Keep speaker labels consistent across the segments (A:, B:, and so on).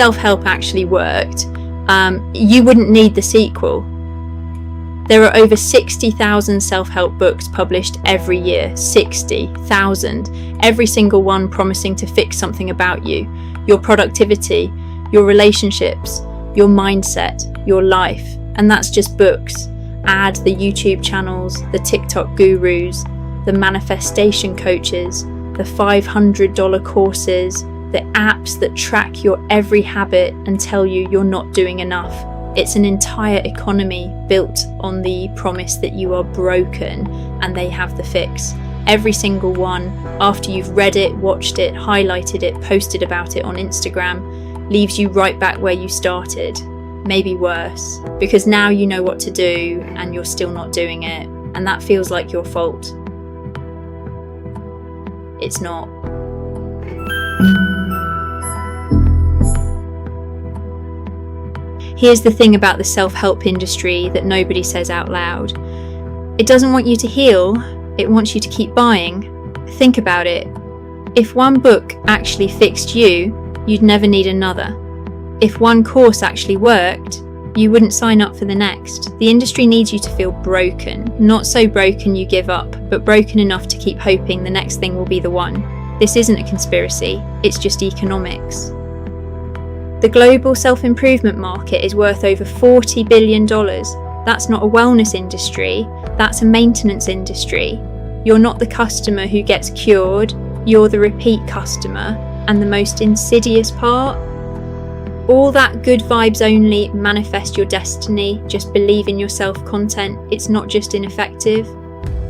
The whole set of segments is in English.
A: self-help actually worked, you wouldn't need the sequel. There are over 60,000 self-help books published every year. 60,000. Every single one promising to fix something about you, your productivity, your relationships, your mindset, your life. And that's just books. Add the YouTube channels, the TikTok gurus, the manifestation coaches, the $500 courses, the apps that track your every habit and tell you you're not doing enough. It's an entire economy built on the promise that you are broken and they have the fix. Every single one, after you've read it, watched it, highlighted it, posted about it on Instagram, leaves you right back where you started, maybe worse, because now you know what to do and you're still not doing it, and that feels like your fault. It's not. Here's the thing about the self-help industry that nobody says out loud. It doesn't want you to heal, it wants you to keep buying. Think about it. If one book actually fixed you, you'd never need another. If one course actually worked, you wouldn't sign up for the next. The industry needs you to feel broken. Not so broken you give up, but broken enough to keep hoping the next thing will be the one. This isn't a conspiracy, it's just economics. The global self-improvement market is worth over $40 billion. That's not a wellness industry, that's a maintenance industry. You're not the customer who gets cured, you're the repeat customer. And the most insidious part? All that good vibes only, manifest your destiny, just believe in yourself content, it's not just ineffective,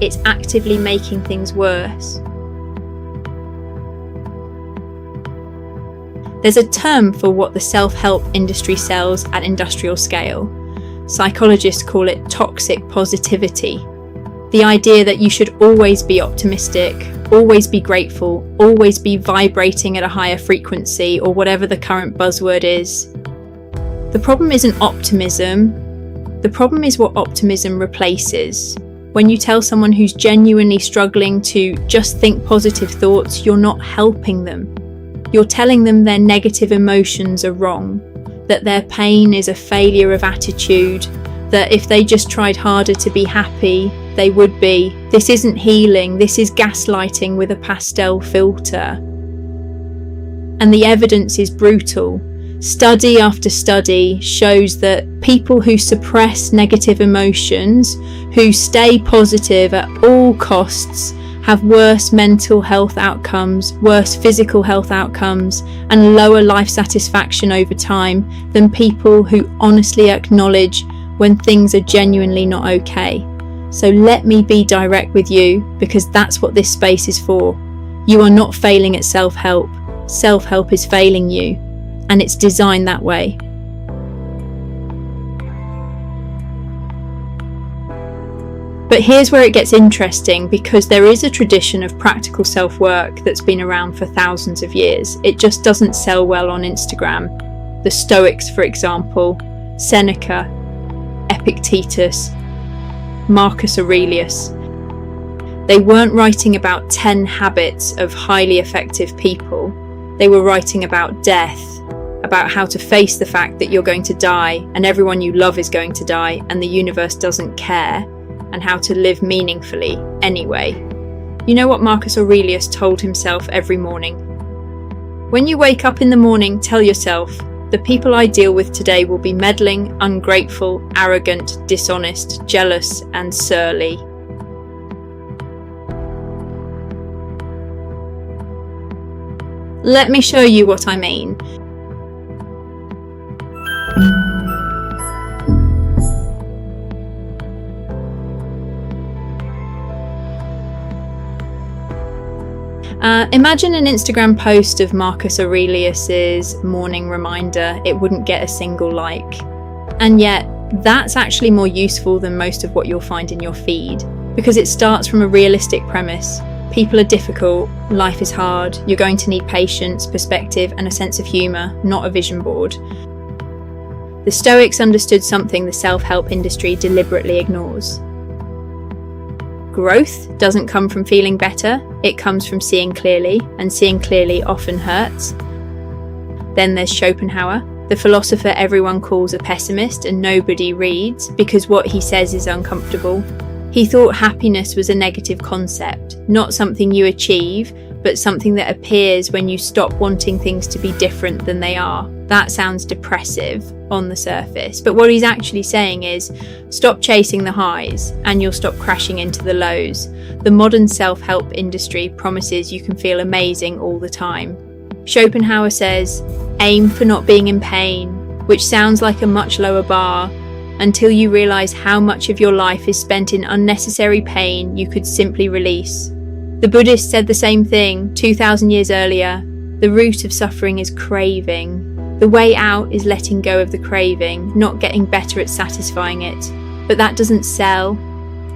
A: it's actively making things worse. There's a term for what the self-help industry sells at industrial scale. Psychologists call it toxic positivity. The idea that you should always be optimistic, always be grateful, always be vibrating at a higher frequency, or whatever the current buzzword is. The problem isn't optimism. The problem is what optimism replaces. When you tell someone who's genuinely struggling to just think positive thoughts, you're not helping them. You're telling them their negative emotions are wrong, that their pain is a failure of attitude, that if they just tried harder to be happy, they would be. This isn't healing, this is gaslighting with a pastel filter. And the evidence is brutal. Study after study shows that people who suppress negative emotions, who stay positive at all costs, have worse mental health outcomes, worse physical health outcomes, and lower life satisfaction over time than people who honestly acknowledge when things are genuinely not okay. So let me be direct with you, because that's what this space is for. You are not failing at self-help. Self-help is failing you, and it's designed that way. But here's where it gets interesting, because there is a tradition of practical self-work that's been around for thousands of years. It just doesn't sell well on Instagram. The Stoics, for example, Seneca, Epictetus, Marcus Aurelius. They weren't writing about 10 habits of highly effective people. They were writing about death, about how to face the fact that you're going to die and everyone you love is going to die and the universe doesn't care, and how to live meaningfully anyway. You know what Marcus Aurelius told himself every morning? When you wake up in the morning, tell yourself, the people I deal with today will be meddling, ungrateful, arrogant, dishonest, jealous, and surly. Let me show you what I mean. Imagine an Instagram post of Marcus Aurelius's morning reminder. It wouldn't get a single like. And yet, that's actually more useful than most of what you'll find in your feed, because it starts from a realistic premise. People are difficult, life is hard, you're going to need patience, perspective, and a sense of humour, not a vision board. The Stoics understood something the self-help industry deliberately ignores. Growth doesn't come from feeling better, it comes from seeing clearly, and seeing clearly often hurts. Then there's Schopenhauer, the philosopher everyone calls a pessimist and nobody reads because what he says is uncomfortable. He thought happiness was a negative concept, not something you achieve, but something that appears when you stop wanting things to be different than they are. That sounds depressive on the surface, but what he's actually saying is, stop chasing the highs and you'll stop crashing into the lows. The modern self-help industry promises you can feel amazing all the time. Schopenhauer says, aim for not being in pain, which sounds like a much lower bar, until you realise how much of your life is spent in unnecessary pain you could simply release. The Buddhists said the same thing 2,000 years earlier. The root of suffering is craving. The way out is letting go of the craving, not getting better at satisfying it. But that doesn't sell,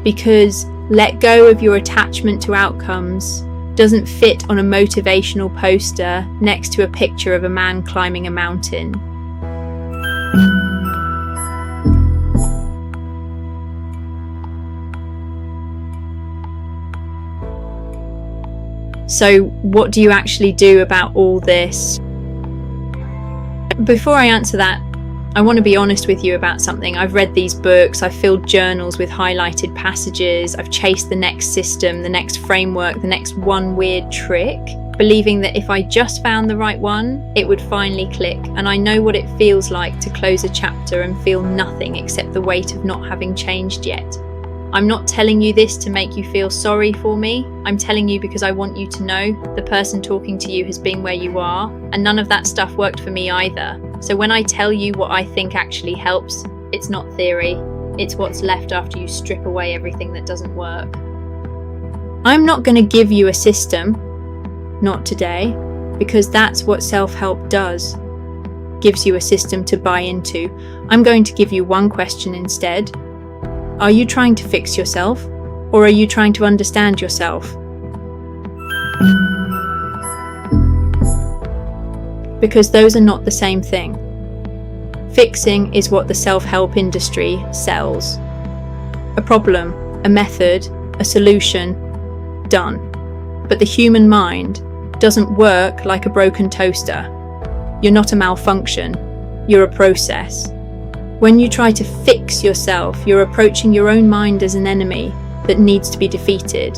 A: because let go of your attachment to outcomes doesn't fit on a motivational poster next to a picture of a man climbing a mountain. So what do you actually do about all this? Before I answer that, I want to be honest with you about something. I've read these books, I've filled journals with highlighted passages, I've chased the next system, the next framework, the next one weird trick, believing that if I just found the right one, it would finally click. And I know what it feels like to close a chapter and feel nothing except the weight of not having changed yet. I'm not telling you this to make you feel sorry for me. I'm telling you because I want you to know the person talking to you has been where you are, and none of that stuff worked for me either. So when I tell you what I think actually helps, it's not theory. It's what's left after you strip away everything that doesn't work. I'm not going to give you a system, not today, because that's what self-help does. Gives you a system to buy into. I'm going to give you one question instead. Are you trying to fix yourself, or are you trying to understand yourself? Because those are not the same thing. Fixing is what the self-help industry sells. A problem, a method, a solution, done. But the human mind doesn't work like a broken toaster. You're not a malfunction, you're a process. When you try to fix yourself, you're approaching your own mind as an enemy that needs to be defeated.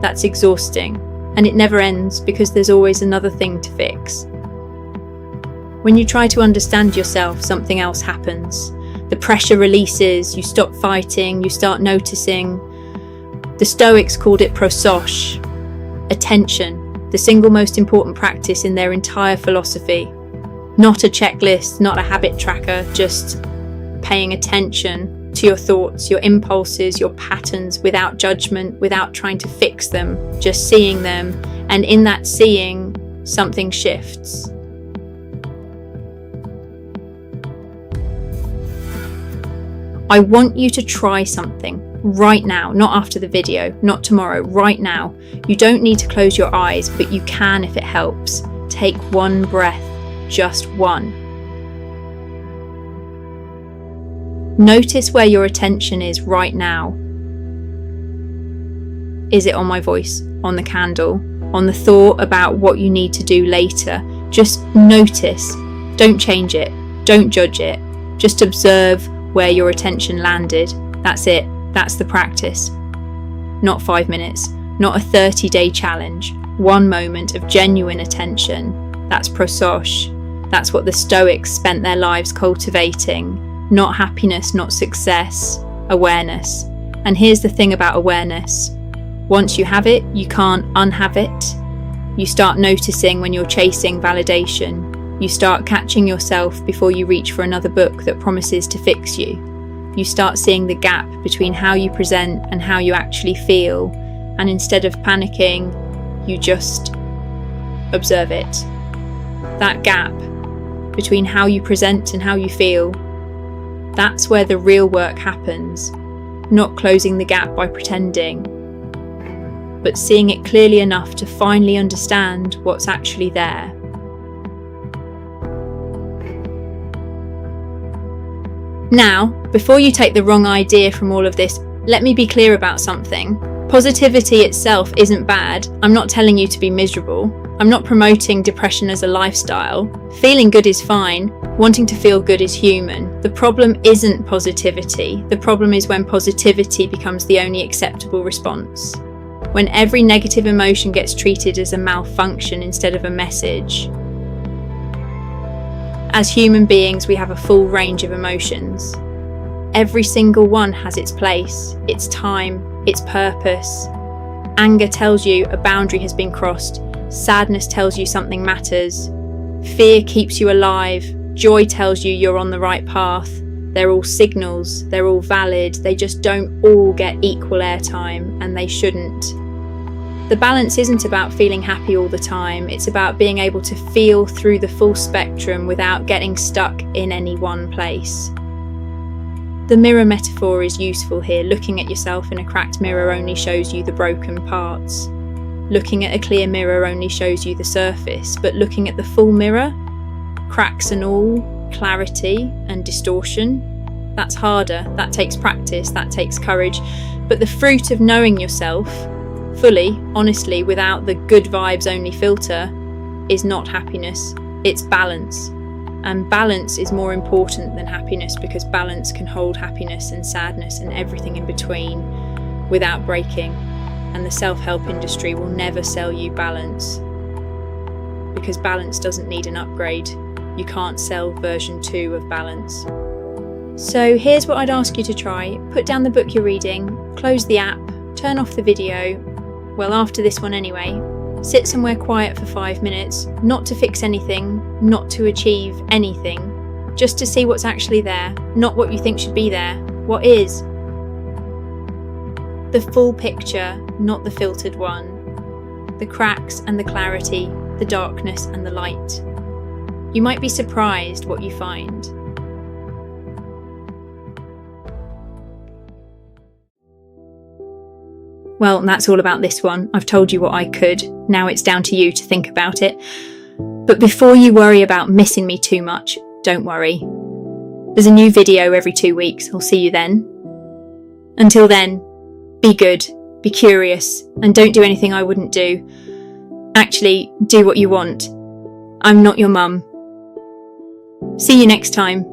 A: That's exhausting, and it never ends because there's always another thing to fix. When you try to understand yourself, something else happens. The pressure releases, you stop fighting, you start noticing. The Stoics called it prosoche, attention, the single most important practice in their entire philosophy. Not a checklist, not a habit tracker, just paying attention to your thoughts, your impulses, your patterns without judgment, without trying to fix them, just seeing them. And in that seeing, something shifts. I want you to try something right now, not after the video, not tomorrow, right now. You don't need to close your eyes, but you can if it helps. Take one breath, just one. Notice where your attention is right now. Is it on my voice, on the candle, on the thought about what you need to do later? Just notice. Don't change it. Don't judge it. Just observe where your attention landed. That's it. That's the practice. Not 5 minutes, not a 30-day challenge. One moment of genuine attention. That's prosoche. That's what the Stoics spent their lives cultivating. Not happiness, not success, awareness. And here's the thing about awareness. Once you have it, you can't unhave it. You start noticing when you're chasing validation. You start catching yourself before you reach for another book that promises to fix you. You start seeing the gap between how you present and how you actually feel. And instead of panicking, you just observe it. That gap between how you present and how you feel, that's where the real work happens. Not closing the gap by pretending, but seeing it clearly enough to finally understand what's actually there. Now, before you take the wrong idea from all of this, let me be clear about something. Positivity itself isn't bad. I'm not telling you to be miserable. I'm not promoting depression as a lifestyle. Feeling good is fine. Wanting to feel good is human. The problem isn't positivity. The problem is when positivity becomes the only acceptable response. When every negative emotion gets treated as a malfunction instead of a message. As human beings, we have a full range of emotions. Every single one has its place, its time, its purpose. Anger tells you a boundary has been crossed. Sadness tells you something matters. Fear keeps you alive. Joy tells you you're on the right path. They're all signals, they're all valid, they just don't all get equal airtime, and they shouldn't. The balance isn't about feeling happy all the time, it's about being able to feel through the full spectrum without getting stuck in any one place. The mirror metaphor is useful here. Looking at yourself in a cracked mirror only shows you the broken parts. Looking at a clear mirror only shows you the surface, but looking at the full mirror, cracks and all, clarity and distortion, that's harder, that takes practice, that takes courage. But the fruit of knowing yourself fully, honestly, without the good vibes only filter, is not happiness, it's balance. And balance is more important than happiness, because balance can hold happiness and sadness and everything in between without breaking. And the self-help industry will never sell you balance, because balance doesn't need an upgrade. You can't sell version 2 of balance. So here's what I'd ask you to try. Put down the book you're reading, close the app, turn off the video, well, after this one anyway. Sit somewhere quiet for 5 minutes, not to fix anything, not to achieve anything, just to see what's actually there, not what you think should be there, what is. The full picture, not the filtered one. The cracks and the clarity, the darkness and the light. You might be surprised what you find. Well, that's all about this one. I've told you what I could. Now it's down to you to think about it. But before you worry about missing me too much, don't worry. There's a new video every 2 weeks. I'll see you then. Until then, be good, be curious, and don't do anything I wouldn't do. Actually, do what you want. I'm not your mum. See you next time.